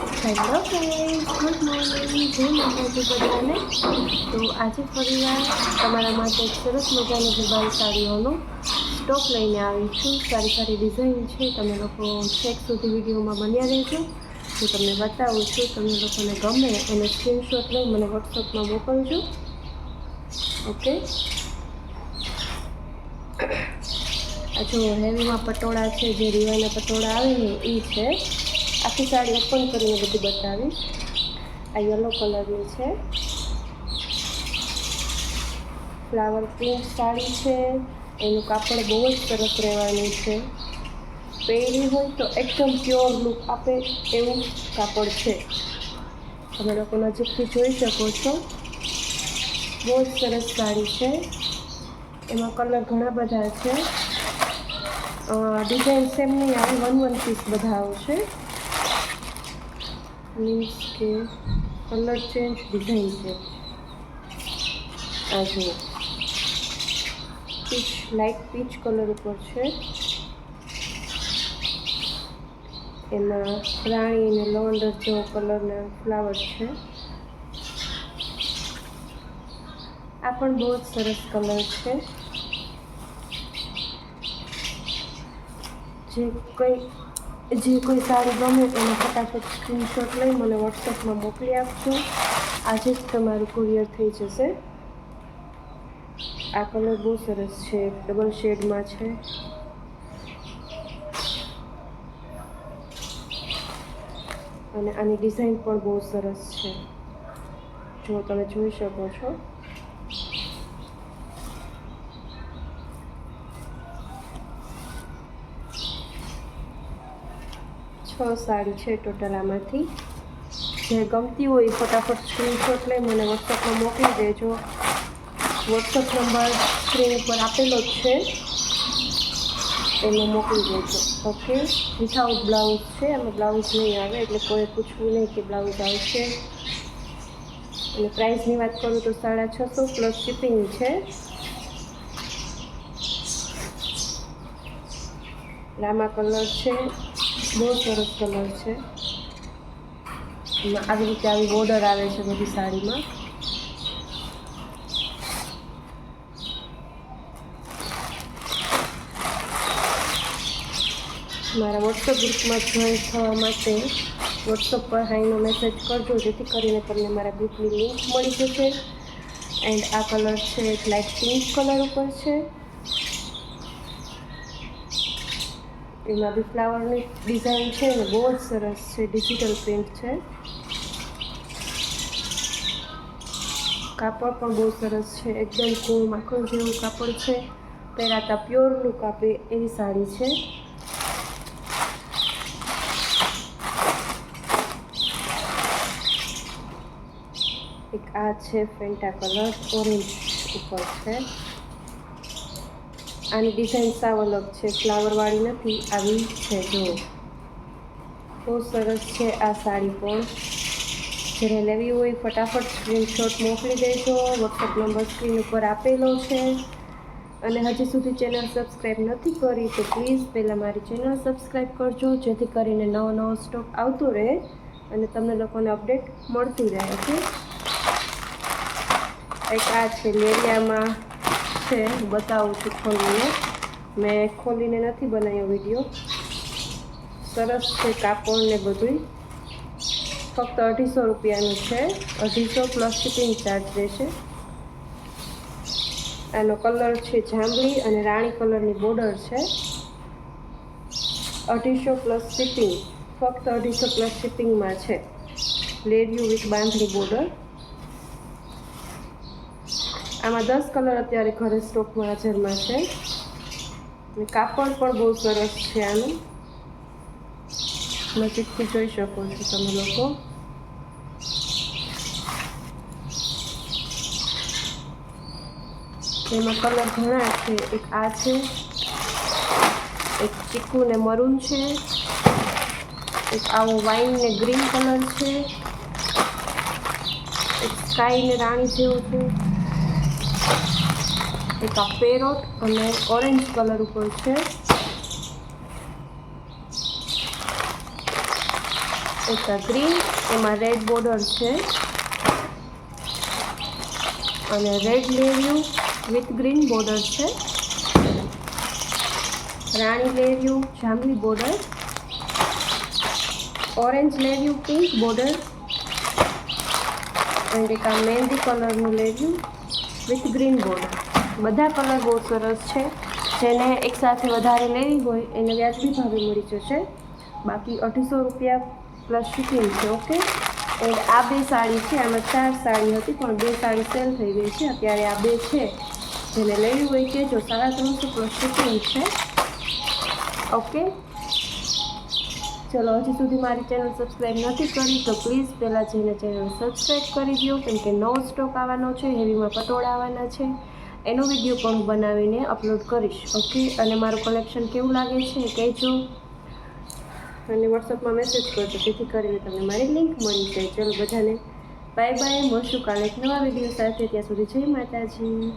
Hello friends, good morning. જય માતાજી બધાને. તો આજે ફરીવાર તમારા માટે એક સરસ મજાની દુબાઈ સાડીઓનો સ્ટોક લઈને આવી છું. સારી સારી ડિઝાઇન છે. તમે લોકો છેક સુધી વિડીયોમાં બન્યા રહેજો. હું તમને બતાવું છું. તમને લોકોને ગમે એને સ્ક્રીનશોટ લઈ મને વોટ્સઅપમાં મોકલજો. ઓકે. આ જો હેવીમાં પટોળા છે, જે રીવાના પટોળા આવે ને એ છે. આખી સાડી ઓપન કરીને બધી બતાવીશ. આ યલો કલરની છે, ફ્લાવર પ્રિન્ટ સાડી છે. એનું કાપડ બહુ જ સરસ રહેવાનું છે. પહેરી હોય તો એકદમ પ્યોર લુક આપે એવું કાપડ છે. તમે લોકો નજીકથી જોઈ શકો છો. બહુ જ સરસ સાડી છે. એમાં કલર ઘણા બધા છે. ડિઝાઇન સેમ નહીં આવે, વન પીસ બધા આવશે. મીન્સ કે કલર ચેન્જ, ડિઝાઇન ચેન્જ. આ જુઓ, પીચ, લાઇટ પીચ કલર ઉપર છે. એમાં રાણી અને લવંડર જેવો કલરના ફ્લાવર છે. આ પણ બહુ જ સરસ કલર છે. જે કોઈ સાડી ગમે એને ફટાફટ સ્ક્રીનશોટ લઈ મને વોટ્સએપમાં મોકલી આપજો. આજે જ તમારું કુરિયર થઈ જશે. આ કલર બહુ સરસ છે, ડબલ શેડમાં છે. અને આની ડિઝાઇન પણ બહુ સરસ છે. જો તમે જોઈ શકો છો. સાડી છે ટોટલ. આમાંથી જે ગમતી હોય ફટાફટ સ્ક્રીનશોટ લઈ મને વોટ્સઅપમાં મોકલી દેજો. વોટ્સઅપ નંબર સ્ક્રીન ઉપર આપેલો જ છે, એમાં મોકલી દેજો. ઓકે. વિથઆઉટ બ્લાઉઝ છે, એમાં બ્લાઉઝ નહીં આવે, એટલે કોઈ પૂછવું નહીં કે બ્લાઉઝ આવશે. અને પ્રાઇસની વાત કરું તો 650 પ્લસ શિપિંગ છે. રામા કલર છે, બહુ સરસ કલર છે. એમાં આવી રીતે આવી બોર્ડર આવે છે બધી સાડીમાં. મારા વોટ્સઅપ ગ્રુપમાં જોઈન થવા માટે વોટ્સઅપ પર હાઈનો મેસેજ કરજો, જેથી કરીને તમને મારા ગ્રુપની લિંક મળી જશે. એન્ડ આ કલર છે, એક લાઇટ પિંક કલર ઉપર છે. એમાં બી ફ્લાવરની ડિઝાઇન છે ને બહુ જ સરસ છે. ડિજિટલ પ્રિન્ટ છે. કાપડ પણ બહુ સરસ છે. એકદમ કૂલ માખણ જેવું કાપડ છે. પહેરાતા પ્યોર લુક આપે એવી સાડી છે. એક આ છે ફેન્ટા કલર, ઓરેન્જ ઉપર છે. આની ડિઝાઇન સાવ અલગ છે, ફ્લાવરવાળી નથી, આવી છે. જુઓ, બહુ સરસ છે આ સાડી પણ. જેને લેવી હોય ફટાફટ સ્ક્રીનશોટ મોકલી દેજો. વોટ્સઅપ નંબર સ્ક્રીન ઉપર આપેલો છે. અને હજી સુધી ચેનલ સબસ્ક્રાઈબ નથી કરી તો પ્લીઝ પહેલાં મારી ચેનલ સબસ્ક્રાઈબ કરજો, જેથી કરીને નવો સ્ટોક આવતો રહે અને તમને લોકોને અપડેટ મળતી રહે. ઓકે. એક આ છે, લેરિયામાં છે, બતાવું છું ખોલીને. મેં ખોલીને નથી બનાવ્યો વિડીયો. સરસ છે કાપડ ને બધું. ફક્ત 250 રૂપિયાનું છે. 250 પ્લસ શિપિંગ ચાર્જ રહેશે. આનો કલર છે જાંબલી અને રાણી કલરની બોર્ડર છે. 250 પ્લસ શિપિંગ, ફક્ત 250 પ્લસ શિપિંગમાં છે. લેરિયું વિથ બાંધણી બોર્ડર. આમાં 10 કલર અત્યારે ઘરે સ્ટોકમાં હાજરમાં છે. કાપડ પણ બહુ સરસ છે આનું. નજીકથી જોઈ શકો છો તમે લોકો. એમાં કલર ઘણા છે. એક આ છે, એક ચીકુ ને મરૂન છે, એક આવો વાઇન ને ગ્રીન કલર છે, એક સ્કાય ને રાણી જેવો છે, એક આ પેરોટ અને ઓરેન્જ કલર ઉપર છે. એક આ ગ્રીન, એમાં રેડ બોર્ડર છે અને રેડ લેરિયું વિથ ગ્રીન બોર્ડર છે. રાણી લેરિયું જાંબલી બોર્ડર, ઓરેન્જ લેરિયું પિંક બોર્ડર એન્ડ એક આ મહેંદી કલરનું લેરિયું વિથ ગ્રીન બોર્ડર. બધા કલર બહુ સરસ છે. જેને એકસાથે વધારે લેવી હોય એને વ્યાજબી ભાવે મળી જશે. બાકી 250 રૂપિયા પ્લસ શિપિંગ છે. ઓકે. એન્ડ આ 2 સાડી છે. આમાં 4 સાડી હતી પણ 2 સાડી સેલ થઈ ગઈ છે. અત્યારે આ 2 છે. જેને લેવી હોય કે જો 350 પ્લસ શિપિંગ છે. ઓકે. ચલો, હજી સુધી મારી ચેનલ સબસ્ક્રાઈબ નથી કરી તો પ્લીઝ પહેલાં જઈને ચેનલ સબસ્ક્રાઈબ કરી દો, કેમ કે નવો સ્ટોક આવવાનો છે, હેવીમાં પટોળા આવવાના છે. એનો વિડીયો પણ હું બનાવીને અપલોડ કરીશ. ઓકે. અને મારું કલેક્શન કેવું લાગે છે કહેજો અને વોટ્સઅપમાં મેસેજ કરજો, જેથી કરીને તમને મારી લિંક મળી જાય. ચલો બધાને બાય બાય, મળશું કાલે એક નવા વિડીયો સાથે. ત્યાં સુધી જય માતાજી.